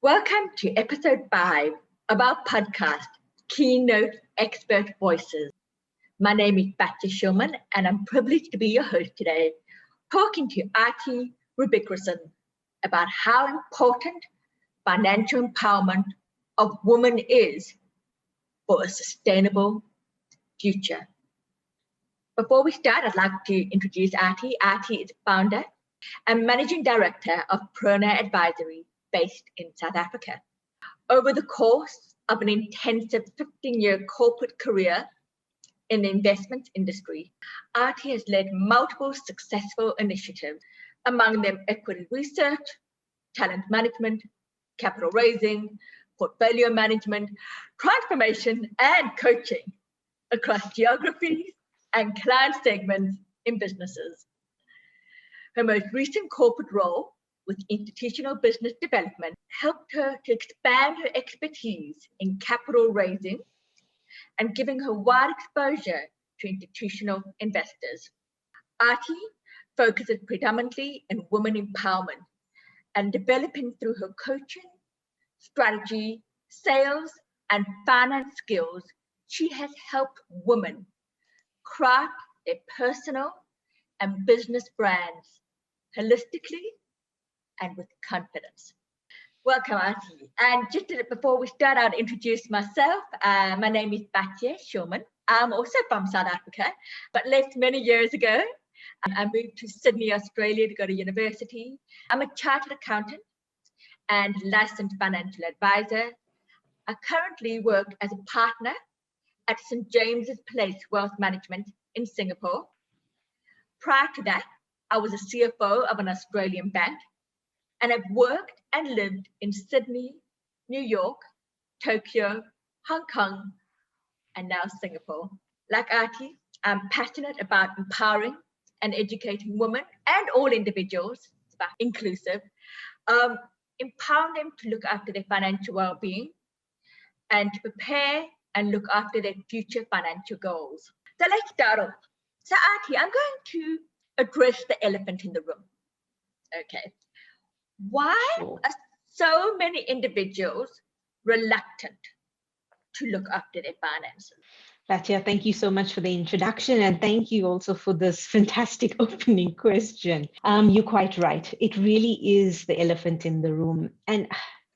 Welcome to episode 5 of our podcast, KeyNote Expert Voices. My name is Batya Shulman, and I'm privileged to be your host today, talking to Arthi Rabikrisson about how important financial empowerment of women is for a sustainable future. Before we start, I'd like to introduce Arthi. Arthi is founder and managing director of Prona Advisory, based in South Africa. Over the course of an intensive 15-year corporate career in the investment industry, Arthi has led multiple successful initiatives, among them equity research, talent management, capital raising, portfolio management, transformation, and coaching across geographies and client segments in businesses. Her most recent corporate role with institutional business development helped her to expand her expertise in capital raising and giving her wide exposure to institutional investors. Arthi focuses predominantly in women empowerment and developing through her coaching, strategy, sales, and finance skills. She has helped women craft their personal and business brands holistically and with confidence. Welcome, Arthi. And just before we start, I'll introduce myself. My name is Batya Shulman. I'm also from South Africa, but left many years ago. I moved to Sydney, Australia to go to university. I'm a chartered accountant and licensed financial advisor. I currently work as a partner at St. James's Place Wealth Management in Singapore. Prior to that, I was a CFO of an Australian bank, and I've worked and lived in Sydney, New York, Tokyo, Hong Kong, and now Singapore. Like Arthi, I'm passionate about empowering and educating women and all individuals, it's about inclusive, empowering them to look after their financial well-being and to prepare and look after their future financial goals. So let's start off. So Arthi, I'm going to address the elephant in the room. Okay. Why are so many individuals reluctant to look after their finances? Batya, thank you so much for the introduction, and thank you also for this fantastic opening question. You're quite right. It really is the elephant in the room. And,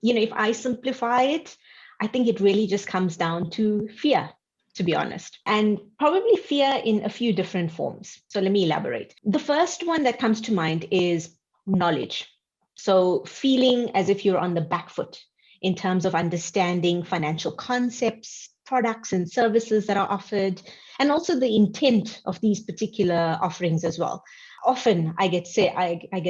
if I simplify it, I think it really just comes down to fear, to be honest, and probably fear in a few different forms. So let me elaborate. The first one that comes to mind is knowledge. So feeling as if you're on the back foot in terms of understanding financial concepts, products and services that are offered, and also the intent of these particular offerings as well. Often I get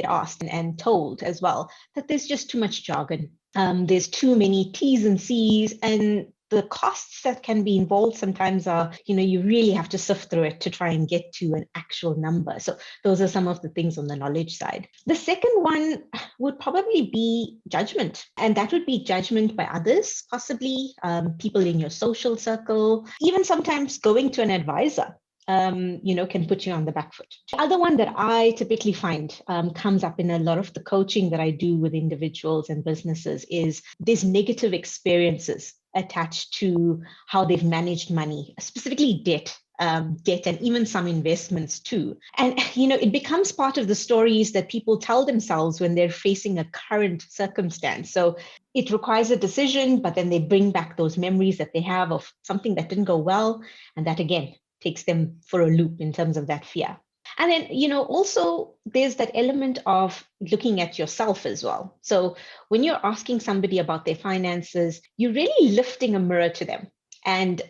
asked and told as well that there's just too much jargon. There's too many T's and C's, and the costs that can be involved sometimes are, you really have to sift through it to try and get to an actual number. So those are some of the things on the knowledge side. The second one would probably be judgment. And that would be judgment by others, possibly people in your social circle, even sometimes going to an advisor. Can put you on the back foot. The other one that I typically find comes up in a lot of the coaching that I do with individuals and businesses is there's negative experiences attached to how they've managed money, specifically debt and even some investments too. And, it becomes part of the stories that people tell themselves when they're facing a current circumstance. So it requires a decision, but then they bring back those memories that they have of something that didn't go well. And that, again, takes them for a loop in terms of that fear. And then, also there's that element of looking at yourself as well. So when you're asking somebody about their finances, you're really lifting a mirror to them. And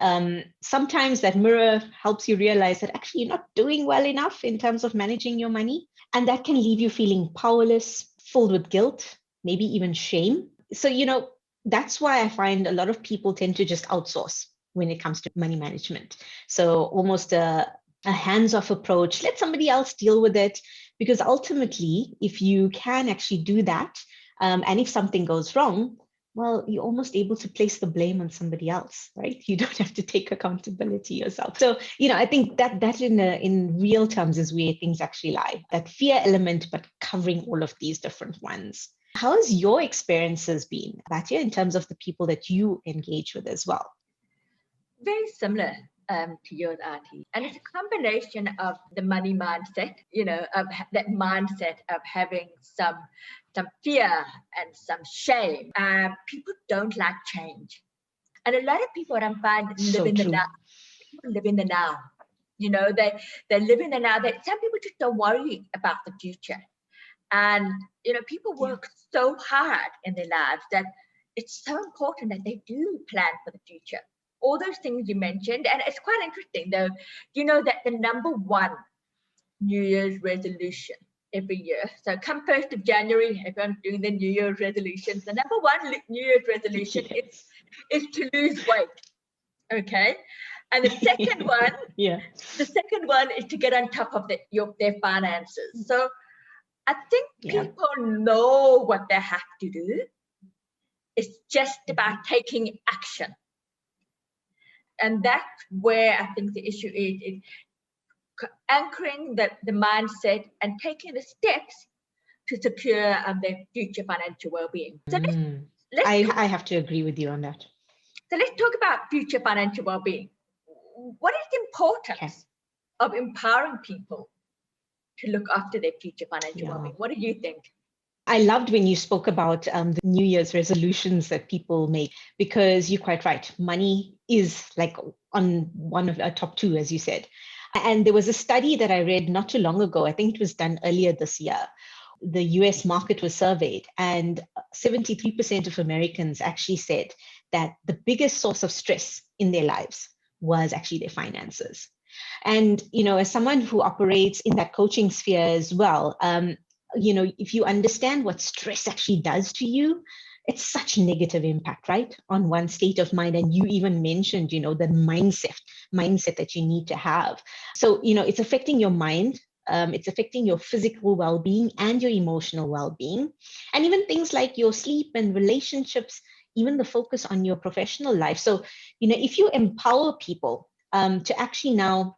sometimes that mirror helps you realize that actually you're not doing well enough in terms of managing your money. And that can leave you feeling powerless, filled with guilt, maybe even shame. So, that's why I find a lot of people tend to just outsource when it comes to money management. So almost a hands-off approach, let somebody else deal with it, because ultimately, if you can actually do that, and if something goes wrong, well, you're almost able to place the blame on somebody else, right? You don't have to take accountability yourself. So, I think that in real terms is where things actually lie, that fear element, but covering all of these different ones. How has your experiences been, Batya, in terms of the people that you engage with as well? Very similar to yours, Arthi. And it's a combination of the money mindset, of that mindset of having some fear and some shame. People don't like change. And a lot of people, what I'm finding, live in the now. People live in the now. They live in the now. Some people just don't worry about the future. And, people work so hard in their lives that it's so important that they do plan for the future. All those things you mentioned, and it's quite interesting though, that the number one New Year's resolution every year. So come 1st of January, everyone's doing the New Year's resolutions. The number one New Year's resolution is to lose weight. Okay. And the second one, the second one is to get on top of their finances. So I think people know what they have to do. It's just about taking action. And that's where I think the issue is anchoring the mindset and taking the steps to secure their future financial well-being. So I have to agree with you on that. So let's talk about future financial well-being. What is the importance of empowering people to look after their future financial well-being? What do you think? I loved when you spoke about the New Year's resolutions that people make, because you're quite right. Money is like on one of our top two, as you said. And there was a study that I read not too long ago. I think it was done earlier this year. The US market was surveyed, and 73% of Americans actually said that the biggest source of stress in their lives was actually their finances. And, as someone who operates in that coaching sphere as well, if you understand what stress actually does to you, it's such negative impact, right, on one's state of mind. And you even mentioned, the mindset that you need to have. So, it's affecting your mind. It's affecting your physical well-being and your emotional well-being, and even things like your sleep and relationships, even the focus on your professional life. So, if you empower people to actually now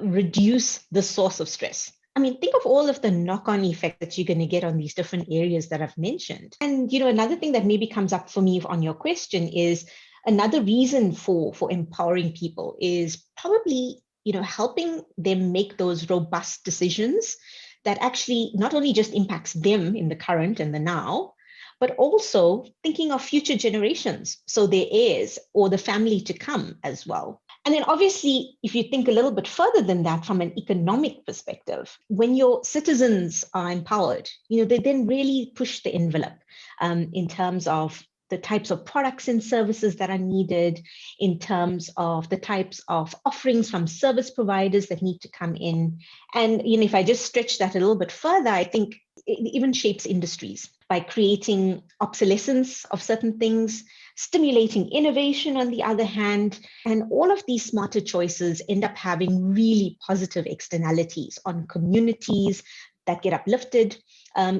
reduce the source of stress, I mean, think of all of the knock-on effect that you're going to get on these different areas that I've mentioned. And, another thing that maybe comes up for me on your question is another reason for empowering people is probably, helping them make those robust decisions that actually not only just impacts them in the current and the now, but also thinking of future generations, so their heirs or the family to come as well. And then obviously, if you think a little bit further than that from an economic perspective, when your citizens are empowered, they then really push the envelope in terms of the types of products and services that are needed, in terms of the types of offerings from service providers that need to come in. And if I just stretch that a little bit further, I think it even shapes industries by creating obsolescence of certain things, stimulating innovation on the other hand, and all of these smarter choices end up having really positive externalities on communities that get uplifted,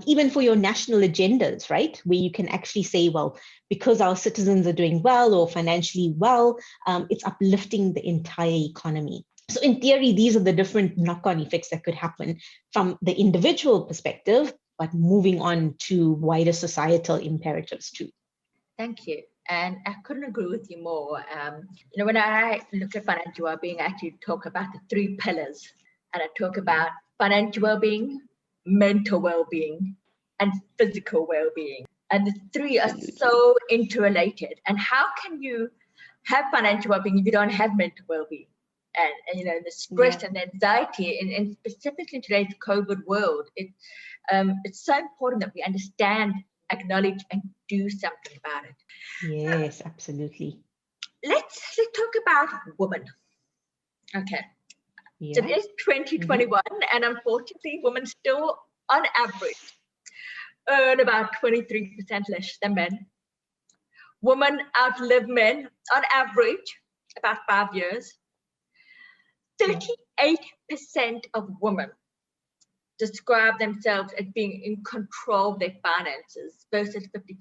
even for your national agendas, right? Where you can actually say, well, because our citizens are doing well or financially well, it's uplifting the entire economy. So in theory, these are the different knock-on effects that could happen from the individual perspective, but moving on to wider societal imperatives too. Thank you. And I couldn't agree with you more. When I look at financial well-being, I actually talk about the three pillars. And I talk about financial well-being, mental well-being, and physical well-being. And the three are so interrelated. And how can you have financial well-being if you don't have mental well-being? And the stress and the anxiety, and specifically in today's COVID world, it's so important that we understand, acknowledge, and do something about it. Yes, absolutely. Let's talk about women. Okay. Yeah. So it is 2021, and unfortunately, women still, on average, earn about 23% less than men. Women outlive men, on average, about 5 years. 38% of women describe themselves as being in control of their finances versus 55%.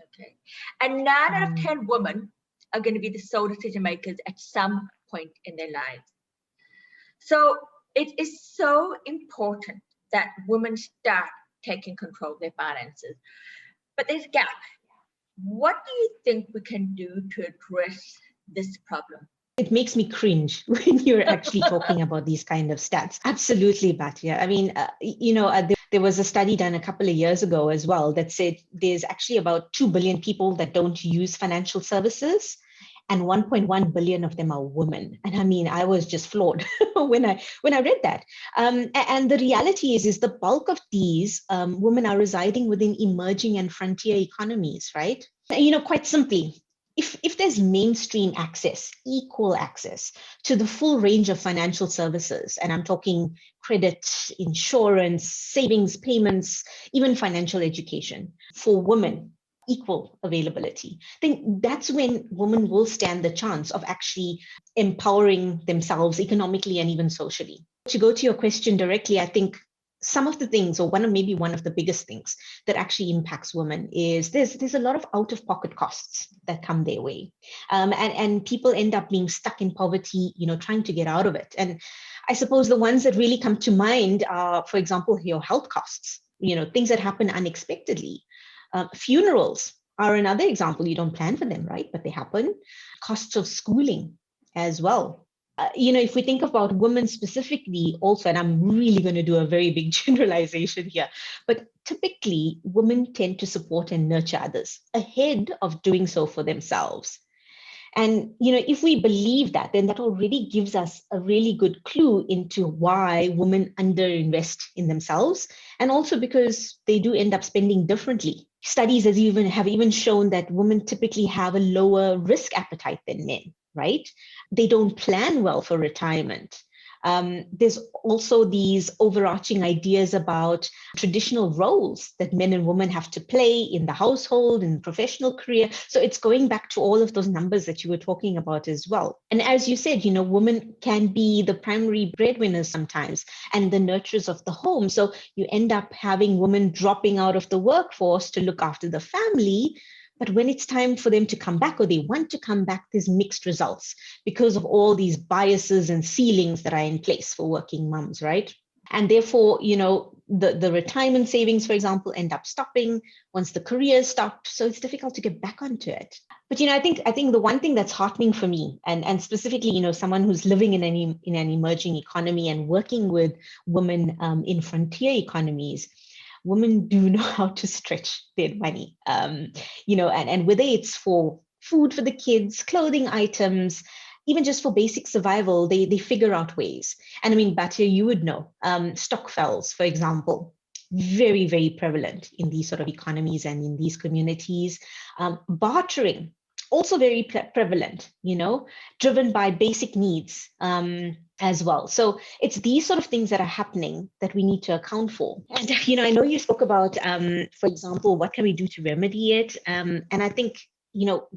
Okay. And 9 out of 10 women are going to be the sole decision makers at some point in their lives. So it is so important that women start taking control of their finances. But there's a gap. What do you think we can do to address this problem? It makes me cringe when you're actually talking about these kind of stats. Absolutely, Batya. I mean, there was a study done a couple of years ago as well that said there's actually about 2 billion people that don't use financial services, and 1.1 billion of them are women. And I mean, I was just floored when I read that. And the reality is the bulk of these women are residing within emerging and frontier economies, right? Quite simply, if there's mainstream access, equal access to the full range of financial services, and I'm talking credit, insurance, savings, payments, even financial education for women, equal availability, then that's when women will stand the chance of actually empowering themselves economically and even socially. To go to your question directly, I think some of the things, or one of the biggest things that actually impacts women is there's a lot of out-of-pocket costs that come their way, and people end up being stuck in poverty, trying to get out of it. And I suppose the ones that really come to mind are, for example, your health costs, things that happen unexpectedly. Funerals are another example. You don't plan for them, right? But they happen. Costs of schooling as well. If we think about women specifically also, and I'm really going to do a very big generalization here, but typically women tend to support and nurture others ahead of doing so for themselves. And, if we believe that, then that already gives us a really good clue into why women underinvest in themselves, and also because they do end up spending differently. Studies have even shown that women typically have a lower risk appetite than men, right? They don't plan well for retirement. There's also these overarching ideas about traditional roles that men and women have to play in the household, in professional career. So it's going back to all of those numbers that you were talking about as well. And as you said, women can be the primary breadwinners sometimes and the nurturers of the home. So you end up having women dropping out of the workforce to look after the family. But when it's time for them to come back, or they want to come back, there's mixed results because of all these biases and ceilings that are in place for working mums, right? And therefore, the retirement savings, for example, end up stopping once the career stopped. So it's difficult to get back onto it. But I think the one thing that's heartening for me, and specifically, someone who's living in an emerging economy and working with women in frontier economies, women do know how to stretch their money, and whether it's for food for the kids, clothing items, even just for basic survival, they figure out ways. And I mean, Batya, you would know, stokvels, for example, very, very prevalent in these sort of economies and in these communities. Bartering, also very prevalent, driven by basic needs. As well. So it's these sort of things that are happening that we need to account for. And, I know you spoke about, for example, what can we do to remedy it? And I think,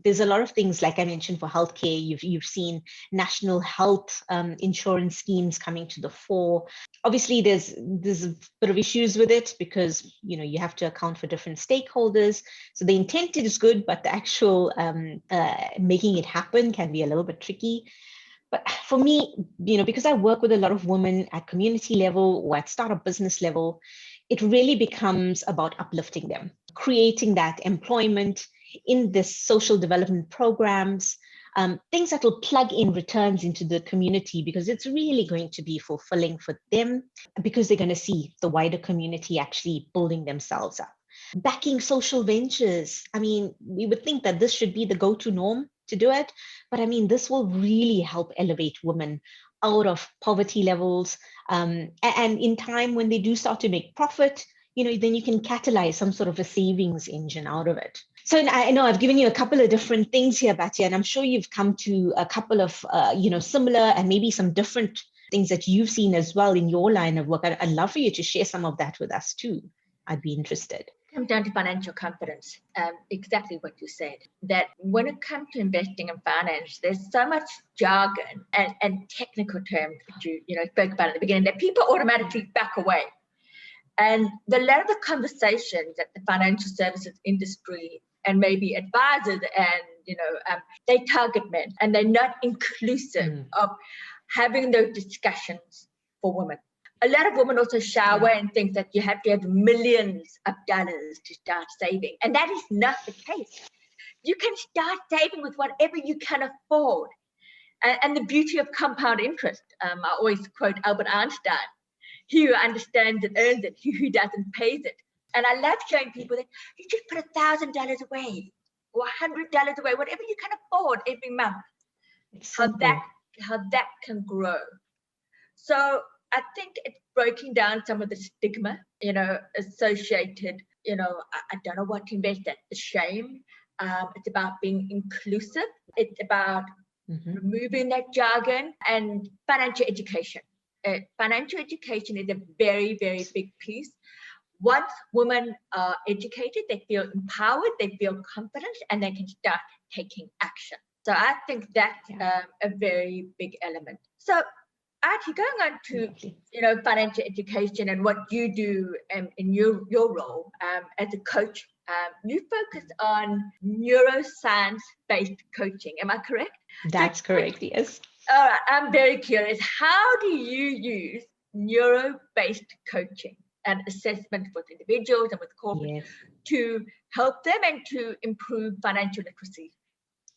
there's a lot of things, like I mentioned, for healthcare. You've seen national health insurance schemes coming to the fore. Obviously, there's a bit of issues with it because, you have to account for different stakeholders. So the intent is good, but the actual making it happen can be a little bit tricky. But for me, because I work with a lot of women at community level or at startup business level, it really becomes about uplifting them, creating that employment in this social development programs, things that will plug in returns into the community, because it's really going to be fulfilling for them, because they're going to see the wider community actually building themselves up. Backing social ventures. I mean, we would think that this should be the go-to norm to do it. But I mean, this will really help elevate women out of poverty levels. And in time, when they do start to make profit, then you can catalyze some sort of a savings engine out of it. So I know I've given you a couple of different things here, Batya, and I'm sure you've come to a couple of, similar and maybe some different things that you've seen as well in your line of work. I'd love for you to share some of that with us too. I'd be interested. Come down to financial confidence, exactly what you said, that when it comes to investing in finance, there's so much jargon and technical terms that you spoke about at the beginning that people automatically back away. And a lot of the conversations that the financial services industry and maybe advisors and, they target men, and they're not inclusive of having those discussions for women. A lot of women also shower and think that you have to have millions of dollars to start saving. And that is not the case. You can start saving with whatever you can afford. And the beauty of compound interest, I always quote Albert Einstein, he who understands it earns it, he who doesn't pays it. And I love showing people that you just put $1,000 away or $100 away, whatever you can afford every month, how that can grow. So I think it's breaking down some of the stigma, associated, I don't know what to invest in, the shame. It's about being inclusive. It's about removing that jargon and financial education. Financial education is a very, very big piece. Once women are educated, they feel empowered, they feel confident, and they can start taking action. So I think that's a very big element. So Arthi, going on to financial education and what you do in your role as a coach, you focus on neuroscience-based coaching. Am I correct? That's correct, yes. All right, I'm very curious. How do you use neuro-based coaching and assessment with individuals and with corporates to help them and to improve financial literacy?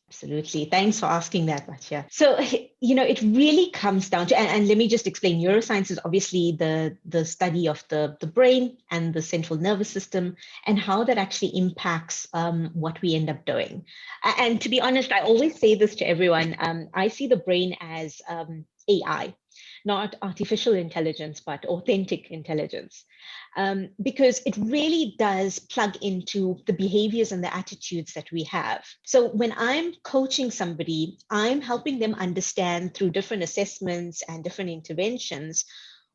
Absolutely. Thanks for asking that, Batya. So, it really comes down to, and let me just explain, neuroscience is obviously the study of the brain and the central nervous system and how that actually impacts what we end up doing. And to be honest, I always say this to everyone, I see the brain as AI, not artificial intelligence, but authentic intelligence. Because it really does plug into the behaviors and the attitudes that we have. So when I'm coaching somebody, I'm helping them understand through different assessments and different interventions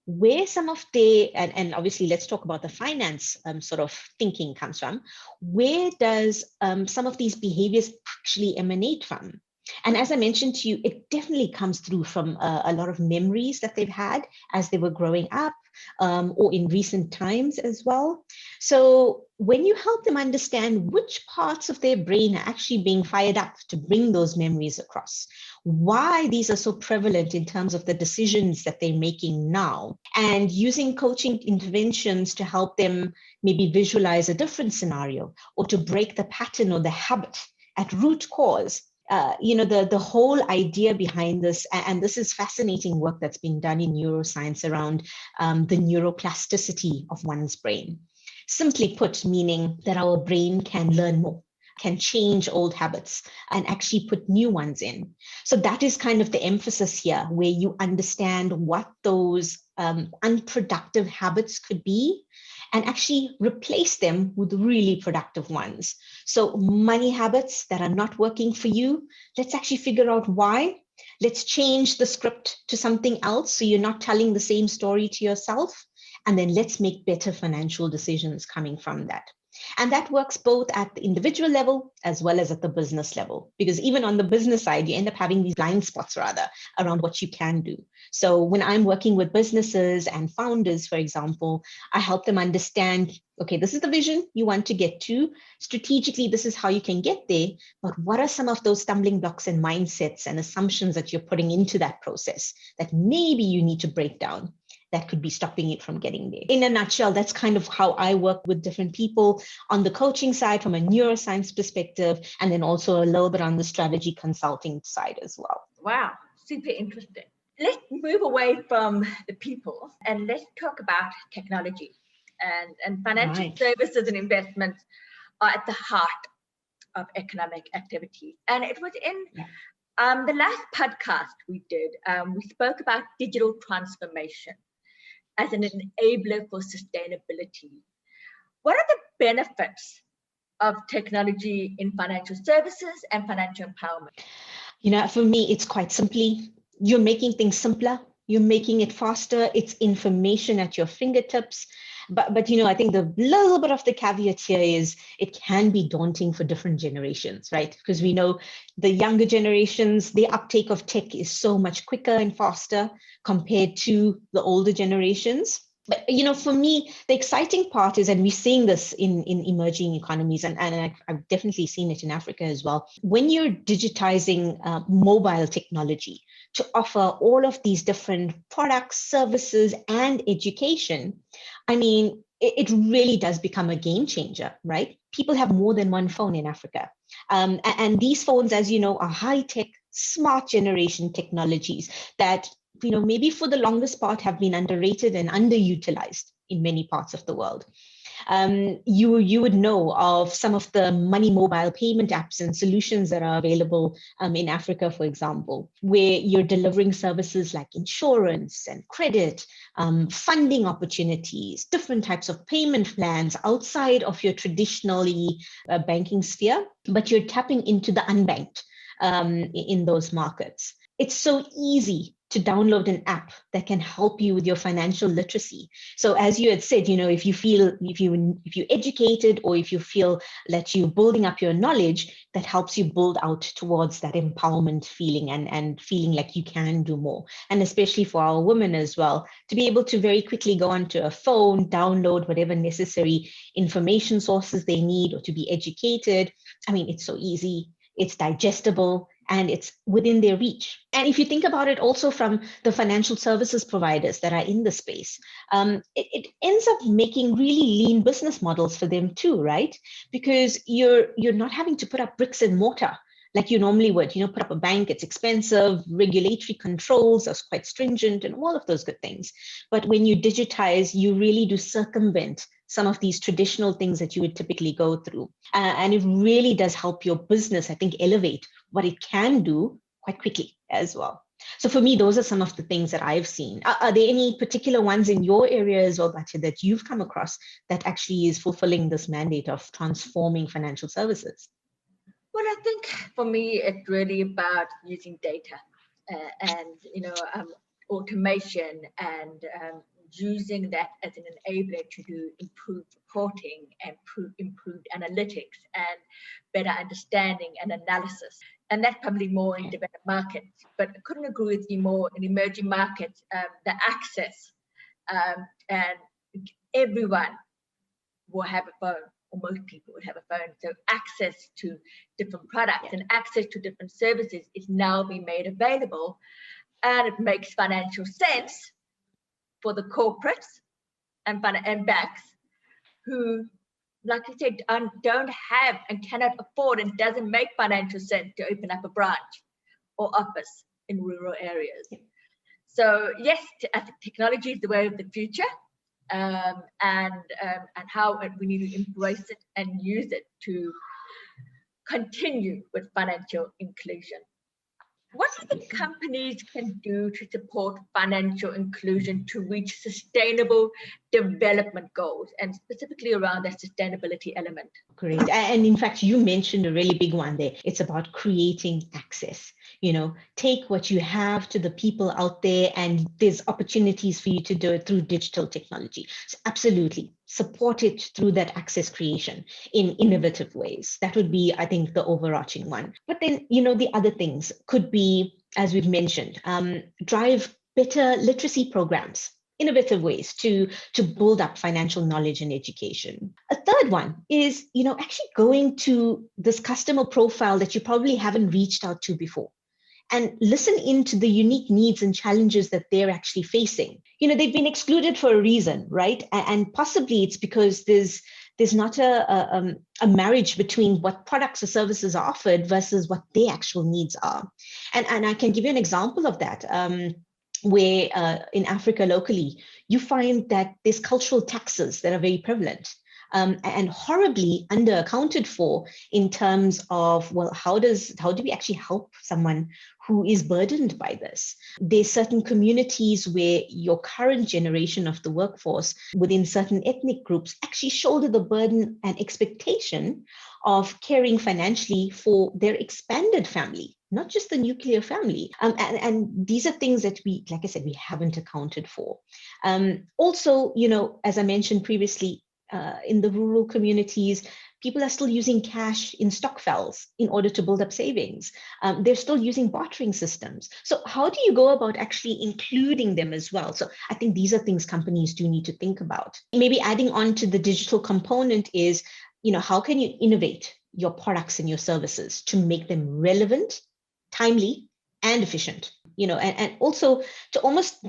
where some of their, and obviously let's talk about the finance sort of thinking comes from, where does some of these behaviors actually emanate from? And as I mentioned to you, it definitely comes through from a lot of memories that they've had as they were growing up, or in recent times as well. So when you help them understand which parts of their brain are actually being fired up to bring those memories across, why these are so prevalent in terms of the decisions that they're making now, and using coaching interventions to help them maybe visualize a different scenario or to break the pattern or the habit at root cause. The whole idea behind this, and this is fascinating work that's been done in neuroscience around the neuroplasticity of one's brain. Simply put, meaning that our brain can learn more, can change old habits and actually put new ones in. So that is kind of the emphasis here, where you understand what those unproductive habits could be and actually replace them with really productive ones. So money habits that are not working for you, let's actually figure out why. Let's change the script to something else so you're not telling the same story to yourself. And then let's make better financial decisions coming from that. And that works both at the individual level as well as at the business level, because even on the business side, you end up having these blind spots rather around what you can do. So when I'm working with businesses and founders, for example, I help them understand, okay, this is the vision you want to get to. Strategically, this is how you can get there. But what are some of those stumbling blocks and mindsets and assumptions that you're putting into that process that maybe you need to break down? That could be stopping it from getting there. In a nutshell, that's kind of how I work with different people on the coaching side from a neuroscience perspective, and then also a little bit on the strategy consulting side as well. Wow, super interesting. Let's move away from the people and let's talk about technology and financial services and investments are at the heart of economic activity. And it was in the last podcast we did, we spoke about digital transformation as an enabler for sustainability. What are the benefits of technology in financial services and financial empowerment? For me, it's quite simply, you're making things simpler, you're making it faster, it's information at your fingertips. But I think the little bit of the caveat here is it can be daunting for different generations, right? Because we know the younger generations, the uptake of tech is so much quicker and faster compared to the older generations. But, for me, the exciting part is, and we're seeing this in emerging economies, and I've definitely seen it in Africa as well. When you're digitizing mobile technology to offer all of these different products, services, and education, I mean, it really does become a game changer, right? People have more than one phone in Africa. And these phones, as you know, are high-tech, smart generation technologies that maybe for the longest part have been underrated and underutilized in many parts of the world. You would know of some of the money mobile payment apps and solutions that are available in Africa, for example, where you're delivering services like insurance and credit, funding opportunities, different types of payment plans outside of your traditionally banking sphere, but you're tapping into the unbanked in those markets. It's so easy to download an app that can help you with your financial literacy. So as you had said, if you're educated, or if you feel that you're building up your knowledge, that helps you build out towards that empowerment feeling and feeling like you can do more. And especially for our women as well, to be able to very quickly go onto a phone, download whatever necessary information sources they need, or to be educated. I mean, it's so easy, it's digestible, and it's within their reach. And if you think about it also from the financial services providers that are in the space, it ends up making really lean business models for them too, right? Because you're not having to put up bricks and mortar like you normally would. Put up a bank, it's expensive, regulatory controls are quite stringent, and all of those good things. But when you digitize, you really do circumvent some of these traditional things that you would typically go through. And it really does help your business, I think, elevate what it can do quite quickly as well. So for me, those are some of the things that I've seen. Are there any particular ones in your area as well, Batya, that you've come across that actually is fulfilling this mandate of transforming financial services? Well, I think for me, it's really about using data and, automation, and using that as an enabler to do improved reporting and improved analytics and better understanding and analysis. And that's probably more in developed markets. But I couldn't agree with you more in emerging markets, the access, and everyone will have a phone, or most people would have a phone. So access to different products and access to different services is now being made available. And it makes financial sense for the corporates and banks who, like I said, don't have and cannot afford, and doesn't make financial sense to open up a branch or office in rural areas. So yes, I think technology is the way of the future, and how we need to embrace it and use it to continue with financial inclusion. What do you think companies can do to support financial inclusion to reach sustainable development goals, and specifically around that sustainability element? Great. And in fact, you mentioned a really big one there. It's about creating access. Take what you have to the people out there, and there's opportunities for you to do it through digital technology. So absolutely support it through that access creation in innovative ways. That would be, I think, the overarching one. But then, the other things could be, as we've mentioned, drive better literacy programs, innovative ways to build up financial knowledge and education. A third one is, actually going to this customer profile that you probably haven't reached out to before, and listen into the unique needs and challenges that they're actually facing. They've been excluded for a reason, right? And possibly it's because there's not a marriage between what products or services are offered versus what their actual needs are. And I can give you an example of that. Where in Africa locally, you find that there's cultural taxes that are very prevalent, and horribly underaccounted for in terms of, well, how do we actually help someone who is burdened by this? There's certain communities where your current generation of the workforce within certain ethnic groups actually shoulder the burden and expectation of caring financially for their expanded family, not just the nuclear family. And these are things that we, like I said, we haven't accounted for. Also, as I mentioned previously, in the rural communities, people are still using cash in stock files in order to build up savings. They're still using bartering systems. So how do you go about actually including them as well? So I think these are things companies do need to think about. Maybe adding on to the digital component is, how can you innovate your products and your services to make them relevant, timely, and efficient? And also to almost,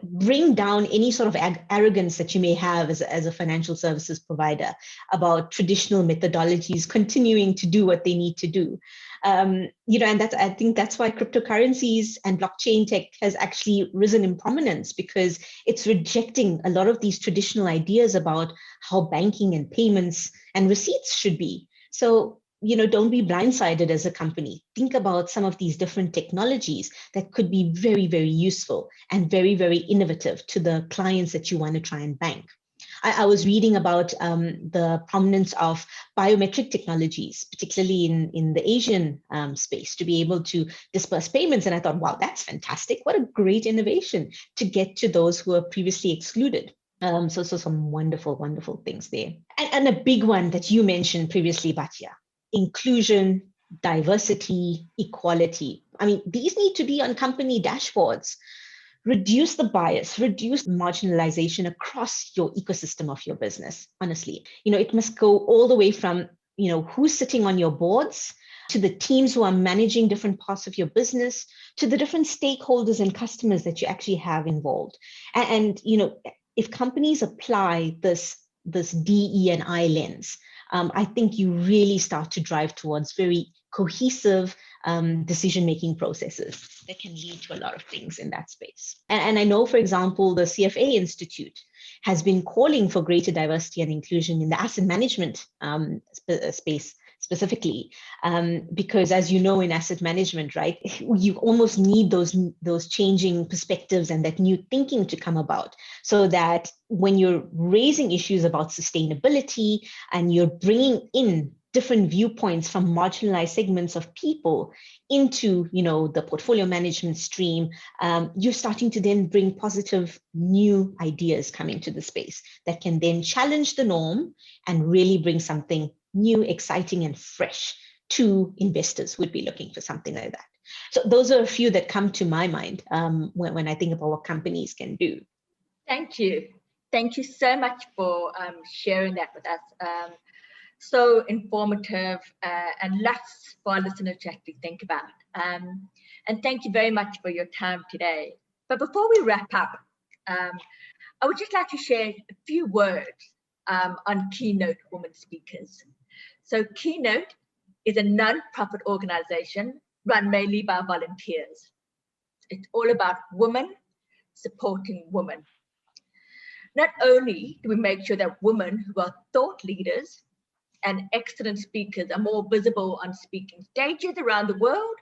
bring down any sort of arrogance that you may have as a financial services provider about traditional methodologies continuing to do what they need to do. And I think that's why cryptocurrencies and blockchain tech has actually risen in prominence, because it's rejecting a lot of these traditional ideas about how banking and payments and receipts should be. So, don't be blindsided as a company. Think about some of these different technologies that could be very, very useful and very, very innovative to the clients that you want to try and bank. I was reading about the prominence of biometric technologies, particularly in the Asian space, to be able to disperse payments. And I thought, wow, that's fantastic. What a great innovation to get to those who were previously excluded. So some wonderful, wonderful things there. And a big one that you mentioned previously, Batya: inclusion, diversity, equality. I mean, these need to be on company dashboards. Reduce the bias, reduce marginalization across your ecosystem of your business. Honestly, it must go all the way from, who's sitting on your boards, to the teams who are managing different parts of your business, to the different stakeholders and customers that you actually have involved. And if companies apply this DE&I lens, I think you really start to drive towards very cohesive decision-making processes that can lead to a lot of things in that space. And I know, for example, the CFA Institute has been calling for greater diversity and inclusion in the asset management space specifically, because, as you know, in asset management, right, you almost need those changing perspectives and that new thinking to come about, so that when you're raising issues about sustainability and you're bringing in different viewpoints from marginalized segments of people into, the portfolio management stream, you're starting to then bring positive new ideas coming to the space that can then challenge the norm and really bring something new, exciting, and fresh to investors who would be looking for something like that. So those are a few that come to my mind when I think about what companies can do. Thank you. Thank you so much for sharing that with us. So informative and lots for our listeners to actually think about. And thank you very much for your time today. But before we wrap up, I would just like to share a few words on KeyNote Women Speakers. So KeyNote is a non-profit organization run mainly by volunteers. It's all about women supporting women. Not only do we make sure that women who are thought leaders and excellent speakers are more visible on speaking stages around the world,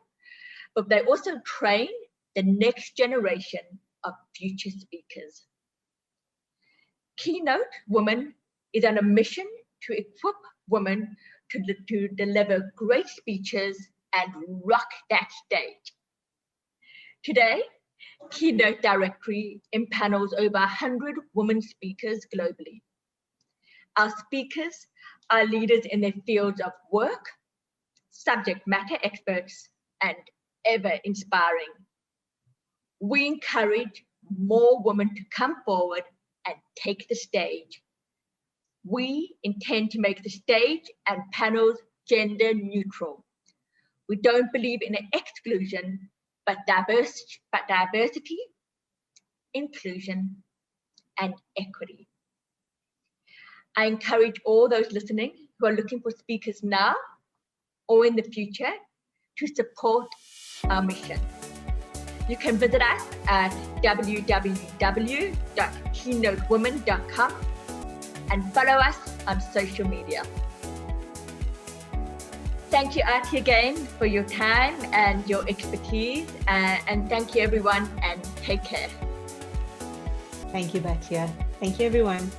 but they also train the next generation of future speakers. KeyNote Women is on a mission to equip women to deliver great speeches and rock that stage. Today, KeyNote directory impanels over 100 women speakers globally. Our speakers are leaders in their fields of work, subject matter experts, and ever inspiring. We encourage more women to come forward and take the stage. We intend to make the stage and panels gender neutral. We don't believe in exclusion, but diversity, inclusion, and equity. I encourage all those listening who are looking for speakers now or in the future to support our mission. You can visit us at www.keynotewomen.com and follow us on social media. Thank you, Arthi, again for your time and your expertise. And thank you, everyone, and take care. Thank you, Batya. Thank you, everyone.